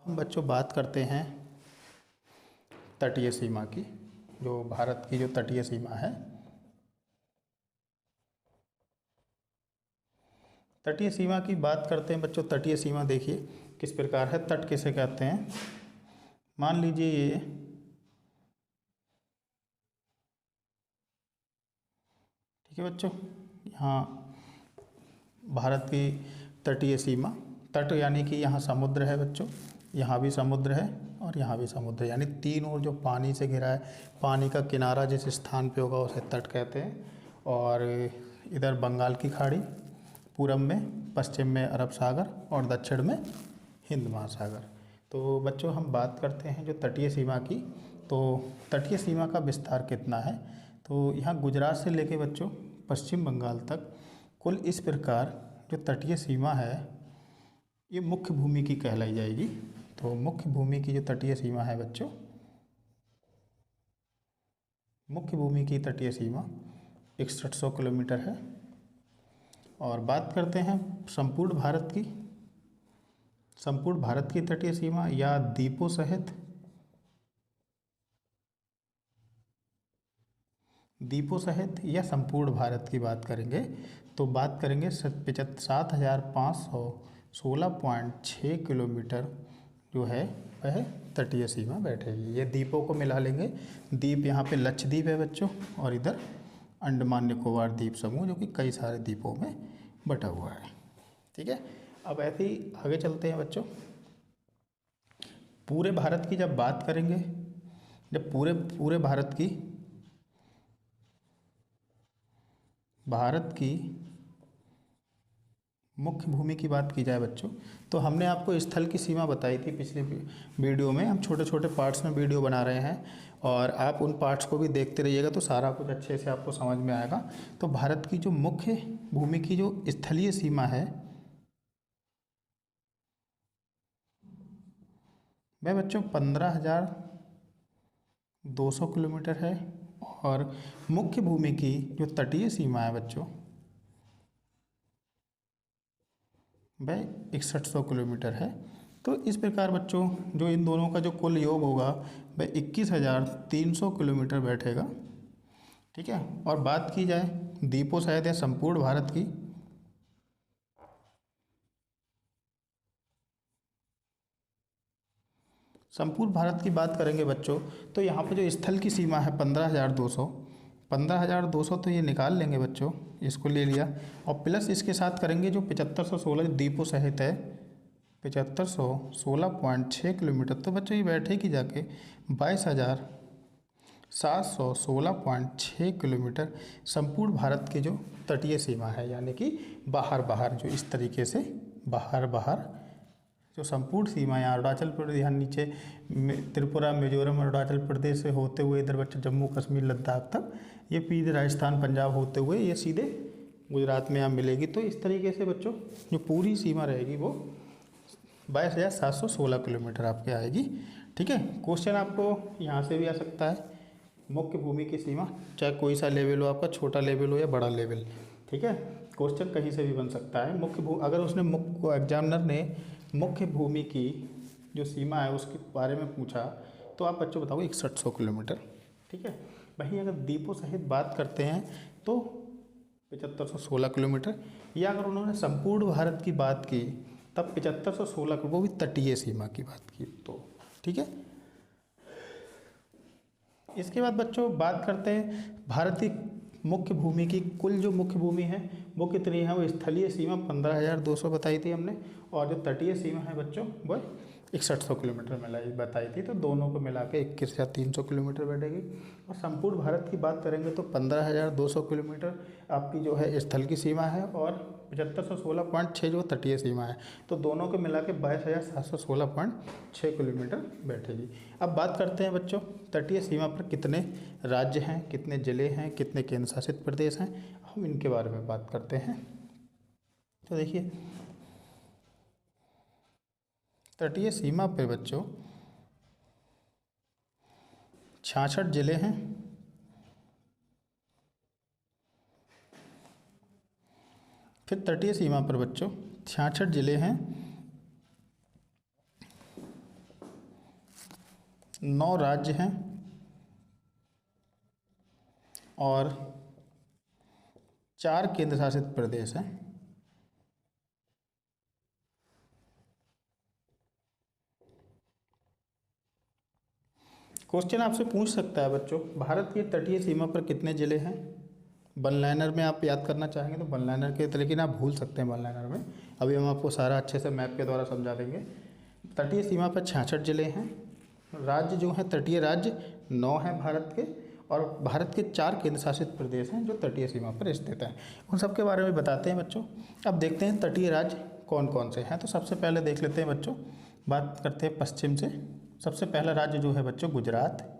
हम बच्चों बात करते हैं तटीय सीमा की, जो भारत की जो तटीय सीमा है। तटीय सीमा की बात करते हैं बच्चों। तटीय सीमा देखिए किस प्रकार है। तट किसे कहते हैं? मान लीजिए ये ठीक है बच्चों, यहाँ भारत की तटीय सीमा, तट यानी कि यहाँ समुद्र है बच्चों, यहाँ भी समुद्र है और यहाँ भी समुद्र है, यानी तीन ओर जो पानी से घिरा है, पानी का किनारा जिस स्थान पे होगा उसे तट कहते हैं। और इधर बंगाल की खाड़ी, पूरब में, पश्चिम में अरब सागर और दक्षिण में हिंद महासागर। तो बच्चों हम बात करते हैं जो तटीय सीमा की। तो तटीय सीमा का विस्तार कितना है? तो यहाँ गुजरात से लेके बच्चों पश्चिम बंगाल तक कुल इस प्रकार जो तटीय सीमा है ये मुख्य भूमि की कहलाई जाएगी। तो मुख्य भूमि की जो तटीय सीमा है बच्चों, मुख्य भूमि की तटीय सीमा 6100 किलोमीटर है। और बात करते हैं संपूर्ण भारत की, संपूर्ण भारत की तटीय सीमा या द्वीपों सहित, द्वीपों सहित या संपूर्ण भारत की बात करेंगे तो बात करेंगे 75,516.6 किलोमीटर जो है वह तटीय सीमा बैठेगी। ये द्वीपों को मिला लेंगे। द्वीप यहाँ पे लक्षद्वीप है बच्चों, और इधर अंडमान निकोबार द्वीप समूह जो कि कई सारे द्वीपों में बटा हुआ है। ठीक है, अब ऐसे ही आगे चलते हैं बच्चों। पूरे भारत की जब बात करेंगे, जब पूरे भारत की मुख्य भूमि की बात की जाए बच्चों, तो हमने आपको स्थल की सीमा बताई थी पिछले वीडियो में। हम छोटे छोटे पार्ट्स में वीडियो बना रहे हैं और आप उन पार्ट्स को भी देखते रहिएगा तो सारा कुछ अच्छे से आपको समझ में आएगा। तो भारत की जो मुख्य भूमि की जो स्थलीय सीमा है वह बच्चों 15,200 किलोमीटर है। और मुख्य भूमि की जो तटीय सीमा है बच्चों वह 6100 किलोमीटर है। तो इस प्रकार बच्चों जो इन दोनों का जो कुल योग होगा वह 21,300 किलोमीटर बैठेगा। ठीक है, और बात की जाए द्वीपों सहित या संपूर्ण भारत की, संपूर्ण भारत की बात करेंगे बच्चों तो यहाँ पे जो स्थल की सीमा है 15,200 तो ये निकाल लेंगे बच्चों, इसको ले लिया। और प्लस इसके साथ करेंगे जो 7516 द्वीपों सहित है 7516.6 किलोमीटर, तो बच्चों ये बैठेगी जाके 22,716.6 किलोमीटर संपूर्ण भारत की जो तटीय सीमा है। यानी कि बाहर जो इस तरीके से बाहर जो संपूर्ण सीमा है, अरुणाचल प्रदेश यहाँ नीचे त्रिपुरा, मिजोरम, अरुणाचल प्रदेश से होते हुए इधर बच्चे जम्मू कश्मीर लद्दाख तक, ये सीधे राजस्थान पंजाब होते हुए ये सीधे गुजरात में यहाँ मिलेगी। तो इस तरीके से बच्चों जो पूरी सीमा रहेगी वो 22,716 किलोमीटर आपके आएगी। ठीक है, क्वेश्चन आपको यहाँ से भी आ सकता है। मुख्य भूमि की सीमा चाहे कोई सा लेवल हो, आपका छोटा लेवल हो या बड़ा लेवल, ठीक है, क्वेश्चन कहीं से भी बन सकता है। अगर उसने एग्जामिनर ने मुख्य भूमि की जो सीमा है उसके बारे में पूछा तो आप बच्चों बताओगे 6100 किलोमीटर। ठीक है, वहीं अगर द्वीपों सहित बात करते हैं तो 7516 किलोमीटर, या अगर उन्होंने संपूर्ण भारत की बात की तब 7516, वो भी तटीय सीमा की बात की तो। ठीक है, इसके बाद बच्चों बात करते हैं भारत की मुख्य भूमि की। कुल जो मुख्य भूमि है वो कितनी है? वो स्थलीय सीमा 15,200 बताई थी हमने, और जो तटीय सीमा है बच्चों वो 6100 किलोमीटर बताई थी। तो दोनों को मिला के 21,300 किलोमीटर बैठेगी। और संपूर्ण भारत की बात करेंगे तो 15,200 किलोमीटर आपकी जो है स्थल की सीमा है, और 7516.6 जो तटीय सीमा है। तो दोनों को मिला के 22,716.6 किलोमीटर बैठेगी। अब बात करते हैं बच्चों तटीय सीमा पर कितने राज्य हैं, कितने ज़िले हैं, कितने केंद्र शासित प्रदेश हैं, हम इनके बारे में बात करते हैं। तो देखिए तटीय सीमा पे बच्चों 66 जिले हैं। फिर तटीय सीमा पर बच्चों 66 जिले हैं, 9 राज्य हैं और 4 केंद्र शासित प्रदेश हैं। क्वेश्चन आपसे पूछ सकता है बच्चों, भारत की तटीय सीमा पर कितने जिले हैं? वन लाइनर में आप याद करना चाहेंगे तो वन लाइनर के, लेकिन आप भूल सकते हैं वन लाइनर में। अभी हम आपको सारा अच्छे से मैप के द्वारा समझा देंगे। तटीय सीमा पर 66 जिले हैं। राज्य जो हैं तटीय राज्य 9 हैं भारत के, और भारत के 4 केंद्र शासित प्रदेश हैं जो तटीय सीमा पर स्थित हैं। उन सब के बारे में बताते हैं बच्चों। अब देखते हैं तटीय राज्य कौन कौन से हैं। तो सबसे पहले देख लेते हैं बच्चों, बात करते हैं पश्चिम से। सबसे पहला राज्य जो है बच्चों गुजरात।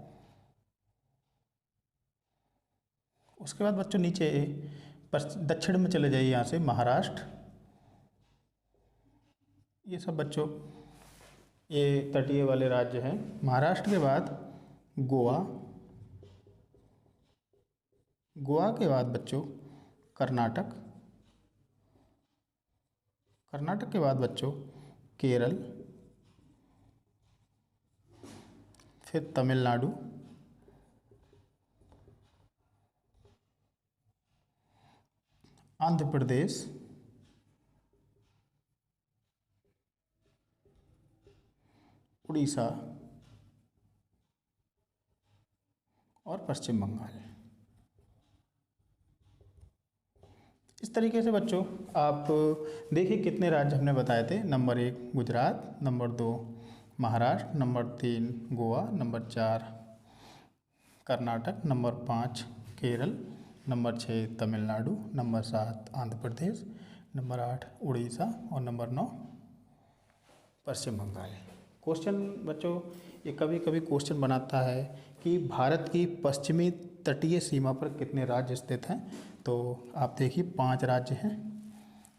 उसके बाद बच्चों नीचे दक्षिण में चले जाइए, यहाँ से महाराष्ट्र। ये सब बच्चों ये तटीय वाले राज्य हैं। महाराष्ट्र के बाद गोवा, गोवा के बाद बच्चों कर्नाटक, कर्नाटक के बाद बच्चों केरल, फिर तमिलनाडु, आंध्र प्रदेश, उड़ीसा और पश्चिम बंगाल। इस तरीके से बच्चों आप देखिए कितने राज्य हमने बताए थे। Number 1 Gujarat, number 2 Maharashtra, number 3 Goa, number 4 Karnataka, number 5 Kerala, number 6 Tamil Nadu, number 7 Andhra Pradesh, number 8 Orissa और नंबर 9 पश्चिम बंगाल। क्वेश्चन बच्चों ये कभी कभी क्वेश्चन बनाता है कि भारत की पश्चिमी तटीय सीमा पर कितने राज्य स्थित हैं। तो आप देखिए 5 राज्य हैं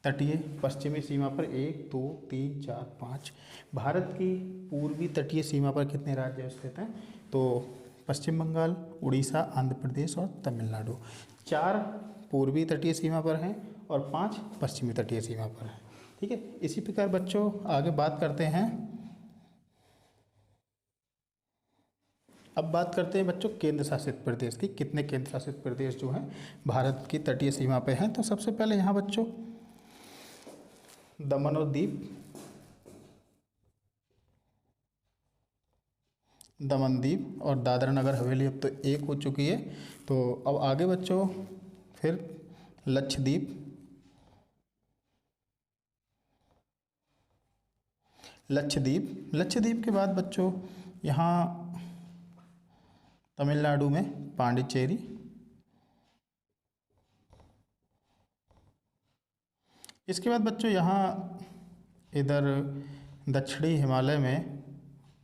तटीय पश्चिमी सीमा पर, 1 2 3 4 5। भारत की पूर्वी तटीय सीमा पर कितने राज्य स्थित हैं? तो पश्चिम बंगाल, उड़ीसा, आंध्र प्रदेश और तमिलनाडु। 4 पूर्वी तटीय सीमा पर हैं और 5 पश्चिमी तटीय सीमा पर हैं। ठीक है, इसी प्रकार बच्चों आगे बात करते हैं। अब बात करते हैं बच्चों केंद्र शासित प्रदेश की। कितने केंद्र शासित प्रदेश जो हैं भारत की तटीय सीमा पे हैं। तो सबसे पहले यहाँ बच्चों दमन और दीव, दमन दीव और दादरा नगर हवेली अब तो एक हो चुकी है। तो अब आगे बच्चों फिर लक्षद्वीप, लक्षद्वीप, लक्षद्वीप के बाद बच्चों यहाँ तमिलनाडु में पांडिचेरी, इसके बाद बच्चों यहाँ इधर दक्षिणी हिमालय में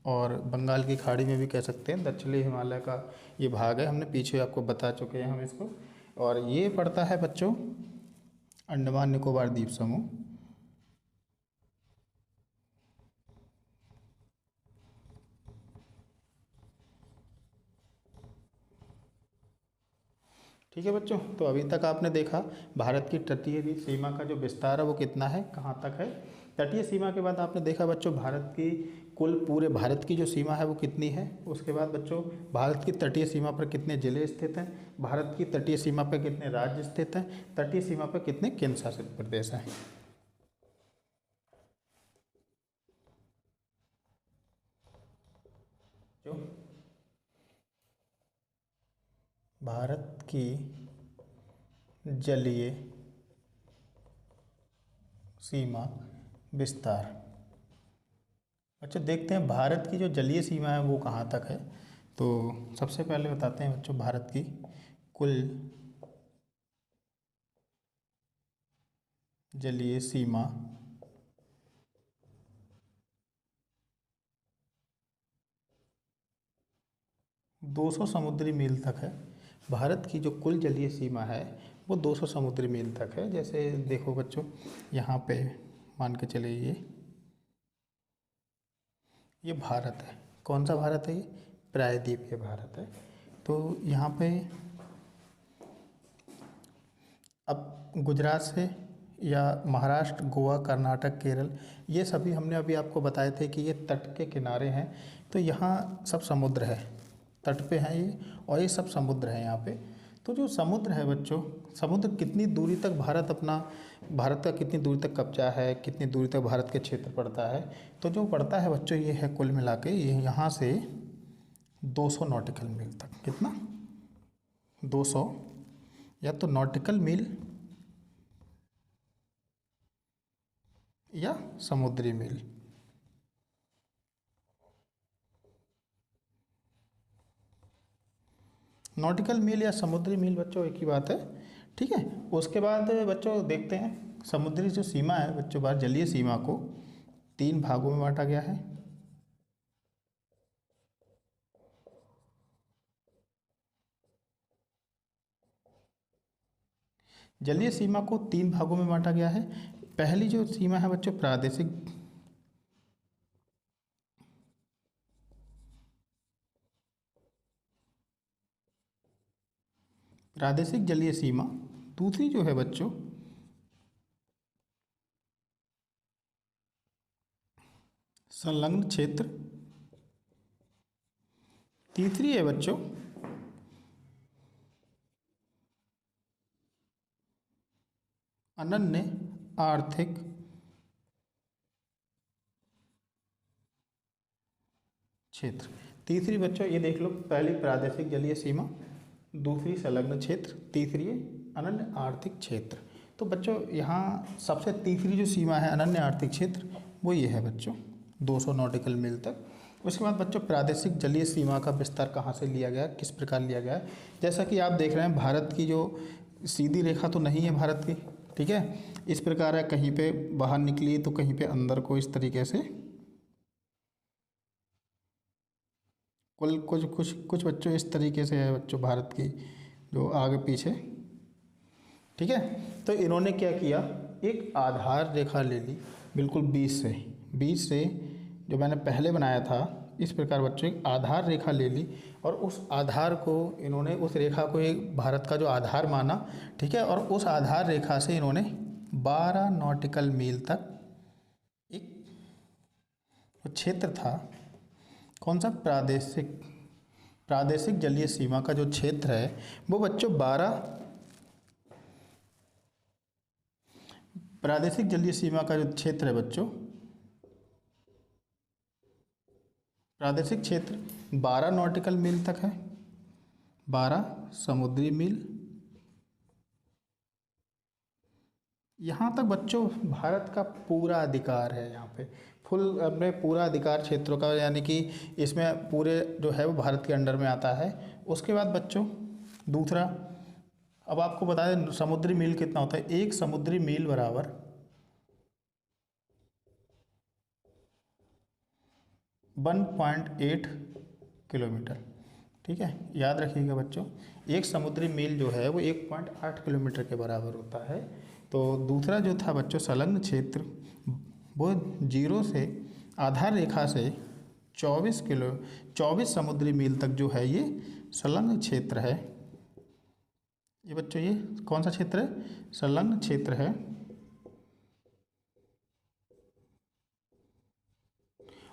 और बंगाल की खाड़ी में भी कह सकते हैं, दक्षिणी हिमालय का ये भाग है। हमने पीछे आपको बता चुके हैं हम इसको। और ये पड़ता है बच्चों अंडमान निकोबार द्वीप समूह। ठीक है बच्चों, तो अभी तक आपने देखा भारत की तटीय सीमा का जो विस्तार है वो कितना है, कहाँ तक है। तटीय सीमा के बाद आपने देखा बच्चों भारत की कुल पूरे भारत की जो सीमा है वो कितनी है। उसके बाद बच्चों भारत की तटीय सीमा पर कितने जिले स्थित हैं, भारत की तटीय सीमा पर कितने राज्य स्थित हैं, तटीय सीमा पर कितने केंद्र शासित प्रदेश हैं। जो भारत की जलीय सीमा विस्तार, अच्छा देखते हैं भारत की जो जलीय सीमा है वो कहाँ तक है। तो सबसे पहले बताते हैं बच्चों भारत की कुल जलीय सीमा 200 समुद्री मील तक है। भारत की जो कुल जलीय सीमा है वो 200 समुद्री मील तक है। जैसे देखो बच्चों यहाँ पे मान के चलिए ये भारत है। कौन सा भारत है? ये प्रायद्वीपीय भारत है। तो यहाँ पे अब गुजरात से या महाराष्ट्र, गोवा, कर्नाटक, केरल, ये सभी हमने अभी आपको बताए थे कि ये तट के किनारे हैं। तो यहाँ सब समुद्र है, तट पे हैं ये, और ये सब समुद्र है यहाँ पे। तो जो समुद्र है बच्चों, समुद्र कितनी दूरी तक भारत का कितनी दूरी तक कब्जा है, कितनी दूरी तक भारत के क्षेत्र पड़ता है, तो जो पड़ता है बच्चों ये है कुल मिला के ये यहाँ से 200 नॉटिकल मील तक। कितना? 200 या तो नॉटिकल मील या समुद्री मील। नॉटिकल मील या समुद्री मील बच्चों एक ही बात है, ठीक है। उसके बाद बच्चों देखते हैं समुद्री जो सीमा है बच्चों, बाहर जलीय सीमा को 3 भागों में बांटा गया है। जलीय सीमा को 3 भागों में बांटा गया है। पहली जो सीमा है बच्चों प्रादेशिक जलीय सीमा। दूसरी जो है बच्चों संलग्न क्षेत्र। तीसरी है बच्चों अनन्य आर्थिक क्षेत्र। तीसरी बच्चों ये देख लो, पहली प्रादेशिक जलीय सीमा, दूसरी संलग्न क्षेत्र, तीसरी है अनन्य आर्थिक क्षेत्र। तो बच्चों यहाँ सबसे तीसरी जो सीमा है अनन्य आर्थिक क्षेत्र वो ये है बच्चों 200 नॉटिकल मील तक। उसके बाद बच्चों प्रादेशिक जलीय सीमा का विस्तार कहाँ से लिया गया, किस प्रकार लिया गया है। जैसा कि आप देख रहे हैं भारत की जो सीधी रेखा तो नहीं है भारत की, ठीक है, इस प्रकार है, कहीं पे बाहर निकली तो कहीं पे अंदर को, इस तरीके से कुल कुछ बच्चों इस तरीके से है बच्चों भारत की जो आगे पीछे, ठीक है। तो इन्होंने क्या किया, एक आधार रेखा ले ली बिल्कुल बीच से जो मैंने पहले बनाया था इस प्रकार बच्चों एक आधार रेखा ले ली, और उस आधार को इन्होंने, उस रेखा को एक भारत का जो आधार माना, ठीक है, और उस आधार रेखा से इन्होंने 12 नॉटिकल मील तक एक क्षेत्र था, कौन सा, प्रादेशिक जलीय सीमा का जो क्षेत्र है वो बच्चों 12 प्रादेशिक जलीय सीमा का जो क्षेत्र है बच्चों, प्रादेशिक क्षेत्र 12 नॉटिकल मील तक है, 12 समुद्री मील। यहाँ तक बच्चों भारत का पूरा अधिकार है, यहाँ पे फुल अपने पूरा अधिकार क्षेत्रों का, यानी कि इसमें पूरे जो है वो भारत के अंडर में आता है। उसके बाद बच्चों दूसरा, अब आपको बता दें समुद्री मील कितना होता है। एक समुद्री मील बराबर 1.8 किलोमीटर, ठीक है, याद रखिएगा बच्चों, एक समुद्री मील जो है वो 1.8 किलोमीटर के बराबर होता है। तो दूसरा जो था बच्चों संलग्न क्षेत्र, वो 0 से आधार रेखा से 24 समुद्री मील तक जो है ये संलग्न क्षेत्र है। ये बच्चों ये कौन सा क्षेत्र है, संलग्न क्षेत्र है।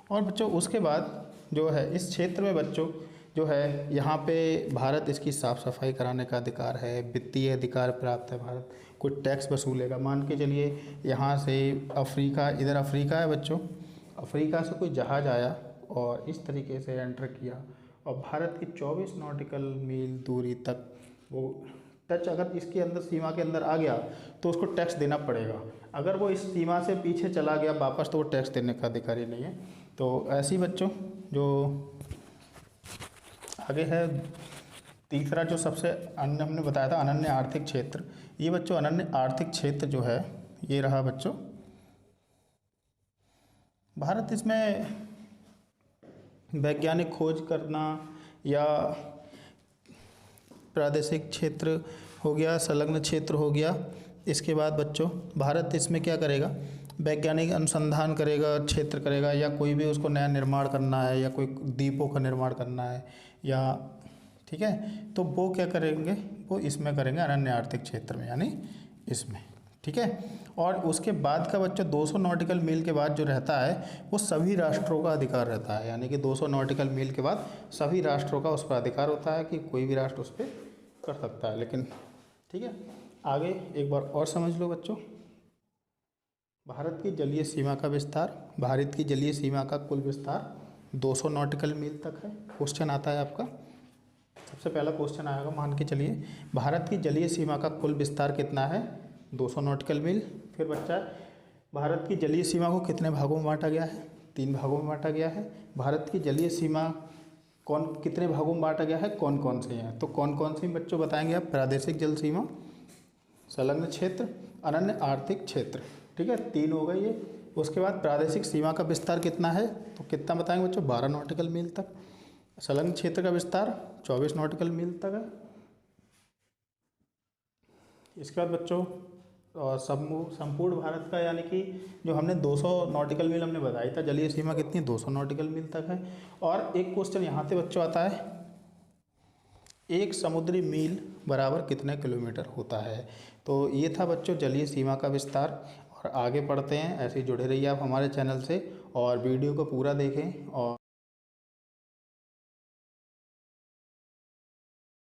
और बच्चों उसके बाद जो है इस क्षेत्र में बच्चों जो है यहाँ पे भारत इसकी साफ़ सफाई कराने का अधिकार है, वित्तीय अधिकार प्राप्त है, भारत कोई टैक्स वसूलेगा। मान के चलिए यहाँ से अफ्रीका, इधर अफ्रीका है बच्चों, अफ्रीका से कोई जहाज़ आया और इस तरीके से एंटर किया और भारत की 24 नॉटिकल मील दूरी तक वो टच, अगर इसके अंदर सीमा के अंदर आ गया तो उसको टैक्स देना पड़ेगा। अगर वो इस सीमा से पीछे चला गया वापस तो वो टैक्स देने का अधिकारी नहीं है। तो ऐसे ही बच्चों जो आगे है तीसरा जो सबसे अन्य हमने बताया था अनन्य आर्थिक क्षेत्र, ये बच्चों अनन्य आर्थिक क्षेत्र जो है ये रहा बच्चों भारत। इसमें वैज्ञानिक खोज करना या प्रादेशिक क्षेत्र हो गया, संलग्न क्षेत्र हो गया। इसके बाद बच्चों भारत इसमें क्या करेगा, वैज्ञानिक अनुसंधान करेगा, क्षेत्र करेगा, या कोई भी उसको नया निर्माण करना है या कोई द्वीपों का निर्माण करना है या, ठीक है, तो वो क्या करेंगे, वो इसमें करेंगे अनन्य आर्थिक क्षेत्र में, यानी इसमें, ठीक है। और उसके बाद का बच्चों 200 नॉटिकल मील के बाद जो रहता है वो सभी राष्ट्रों का अधिकार रहता है, यानी कि 200 नॉटिकल मील के बाद सभी राष्ट्रों का उस पर अधिकार होता है कि कोई भी राष्ट्र उस पर कर सकता है। लेकिन ठीक है, आगे एक बार और समझ लो बच्चों, भारत की जलीय सीमा का विस्तार, भारत की जलीय सीमा का कुल विस्तार 200 नॉटिकल मील तक है। क्वेश्चन आता है आपका, सबसे पहला क्वेश्चन आएगा, मान के चलिए भारत की जलीय सीमा का कुल विस्तार कितना है, 200 नॉटिकल मील। फिर बच्चा, भारत की जलीय सीमा को कितने भागों में बांटा गया है, 3 भागों में बांटा गया है। भारत की जलीय सीमा कितने भागों में बांटा गया है, कौन कौन से हैं, तो कौन कौन सी बच्चों बताएंगे आप, प्रादेशिक जल सीमा, संलग्न क्षेत्र, अनन्य आर्थिक क्षेत्र, ठीक है, 3 हो गए ये। उसके बाद प्रादेशिक सीमा का विस्तार कितना है, तो कितना बताएंगे बच्चों, 12 नॉटिकल मील तक। संलग्न क्षेत्र का विस्तार 24 नॉटिकल मील तक है। इसके बाद बच्चों संपूर्ण भारत का, यानी कि जो हमने 200 नॉटिकल मील हमने बताई था, जलीय सीमा कितनी, 200 नॉटिकल मील तक है। और एक क्वेश्चन यहाँ पे बच्चों आता है, एक समुद्री मील बराबर कितने किलोमीटर होता है। तो ये था बच्चों जलीय सीमा का विस्तार। और आगे पढ़ते हैं, ऐसे ही जुड़े रहिए आप हमारे चैनल से और वीडियो को पूरा देखें और